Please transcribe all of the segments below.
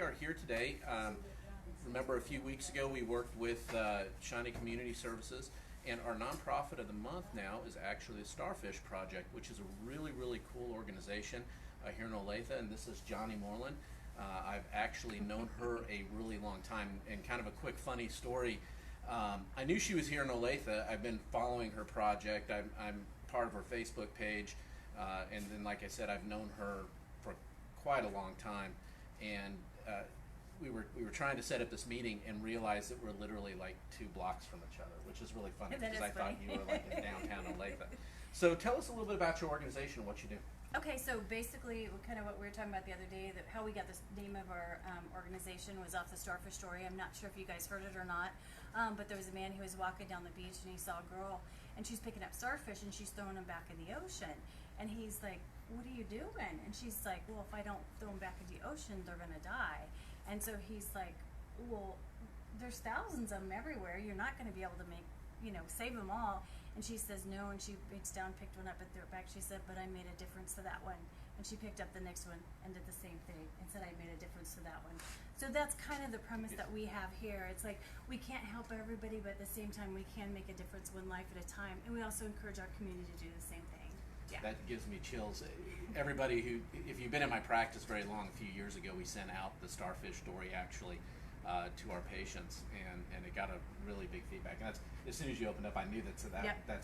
are here today. Remember, a few weeks ago we worked with Shawnee Community Services, and our nonprofit of the month now is actually the Starfish Project, which is a really, really cool organization here in Olathe. And this is Johnny Moreland. I've actually known her a really long time, and kind of a quick funny story. I knew she was here in Olathe. I've been following her project. I'm part of her Facebook page, and then, like I said, I've known her for quite a long time. And we were trying to set up this meeting and realized that we're literally like 2 blocks from each other, which is really funny because I thought you were like in downtown Olathe. So tell us a little bit about your organization and what you do. Okay, so basically, kind of what we were talking about the other day, that how we got the name of our organization was off the Starfish story. I'm not sure if you guys heard it or not, but there was a man who was walking down the beach and he saw a girl and she's picking up starfish and she's throwing them back in the ocean. And he's like, "What are you doing?" And she's like, "Well, if I don't throw them back in the ocean, they're gonna die." And so he's like, "Well, there's thousands of them everywhere. You're not gonna be able to save them all." And she says no, and she reached down, picked one up, and threw it back. She said, "But I made a difference to that one." And she picked up the next one and did the same thing and said, "I made a difference to that one." So that's kind of the premise that we have here. It's like we can't help everybody, but at the same time, we can make a difference one life at a time. And we also encourage our community to do the same thing. Yeah. That gives me chills. Everybody who, if you've been in my practice very long, a few years ago, we sent out the Starfish story actually to our patients, and it got a really big feedback. And that's, as soon as you opened up, I knew that's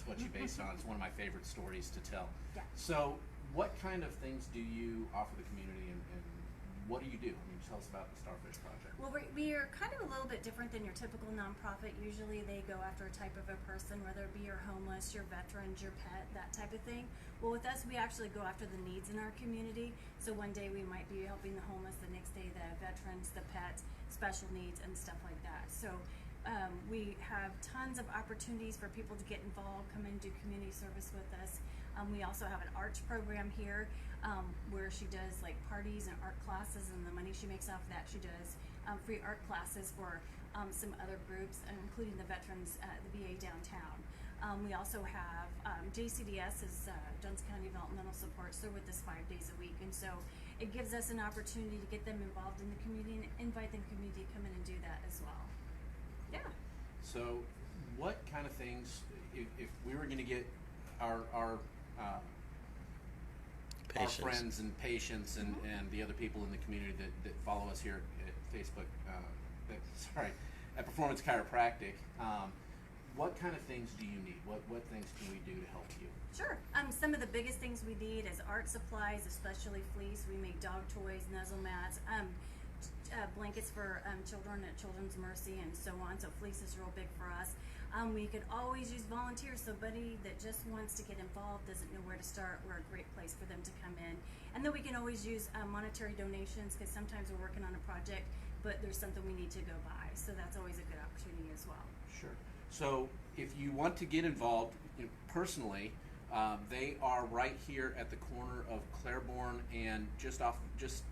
what you based on. It's one of my favorite stories to tell. Yeah. So, what kind of things do you offer the community, and what do you do? I mean, tell us about the Starfish Project. Well, we are kind of a little bit different than your typical nonprofit. Usually they go after a type of a person, whether it be your homeless, your veterans, your pet, that type of thing. Well, with us, we actually go after the needs in our community. So one day we might be helping the homeless, the next day the veterans, the pets, special needs, and stuff like that. So we have tons of opportunities for people to get involved, come in and do community service with us. We also have an arts program here where she does like parties and art classes, and the money she makes off that, she does free art classes for some other groups, including the veterans at the VA downtown. We also have JCDS is Johnson County Developmental Support. So they're with us 5 days a week, and so it gives us an opportunity to get them involved in the community and invite the community to come in and do that as well. Yeah. So, what kind of things, if we were going to get our friends and patients and the other people in the community that follow us here at Facebook, at Performance Chiropractic, what kind of things do you need? What things can we do to help you? Sure. Some of the biggest things we need is art supplies, especially fleece. We make dog toys, nuzzle mats, blankets for children at Children's Mercy, and so on. So fleece is real big for us. We could always use volunteers. Somebody that just wants to get involved, doesn't know where to start, we're a great place for them to come in. And then we can always use monetary donations, because sometimes we're working on a project, but there's something we need to go buy. So that's always a good opportunity as well. Sure. So if you want to get involved personally, they are right here at the corner of Claiborne and just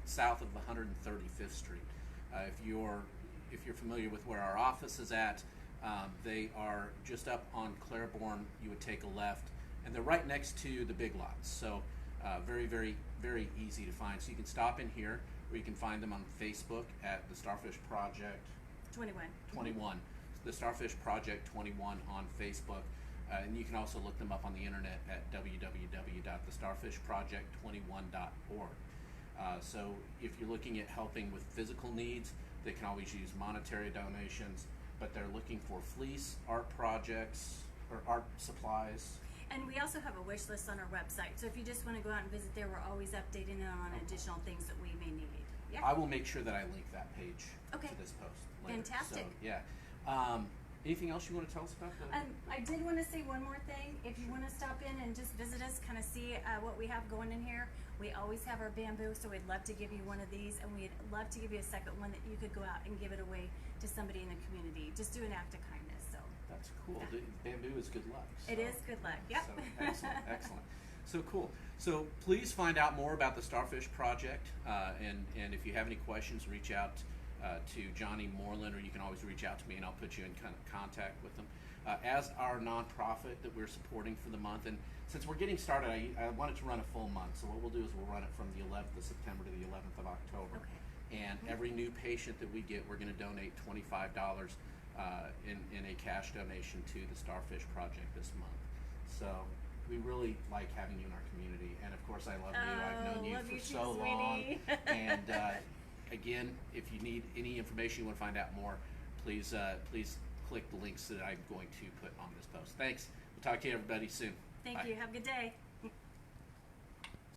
south of 135th Street. If you're familiar with where our office is at, they are just up on Claiborne. You would take a left, and they're right next to the Big Lots. So very, very, very easy to find. So you can stop in here, or you can find them on Facebook at the Starfish Project 21. The Starfish Project 21 on Facebook. And you can also look them up on the internet at www.thestarfishproject21.org. So if you're looking at helping with physical needs, they can always use monetary donations, but they're looking for fleece, art projects, or art supplies. And we also have a wish list on our website. So if you just want to go out and visit there, we're always updating it on additional things that we may need. Yeah. I will make sure that I link that page to this post later. Fantastic. So, yeah. Anything else you want to tell us about I did want to say one more thing. If you want to stop in and just visit us, kind of see what we have going in here, we always have our bamboo, so we'd love to give you one of these, and we'd love to give you a second one that you could go out and give it away to somebody in the community. Just do an act of kindness. So that's cool. Yeah. Bamboo is good luck. So. It is good luck. Yep. So, excellent. So cool. So please find out more about the Starfish Project, and if you have any questions, reach out to Johnny Moreland, or you can always reach out to me and I'll put you in contact with them. As our nonprofit that we're supporting for the month, and since we're getting started, I wanted to run a full month, so what we'll do is we'll run it from the 11th of September to the 11th of October. Okay. And every new patient that we get, we're going to donate $25 in a cash donation to the Starfish Project this month. So we really like having you in our community, and of course I love you. I've known you love for you too, so long. sweetie. And again, if you need any information, you want to find out more, please click the links that I'm going to put on this post. Thanks. We'll talk to you everybody soon. Thank Bye. you. Have a good day.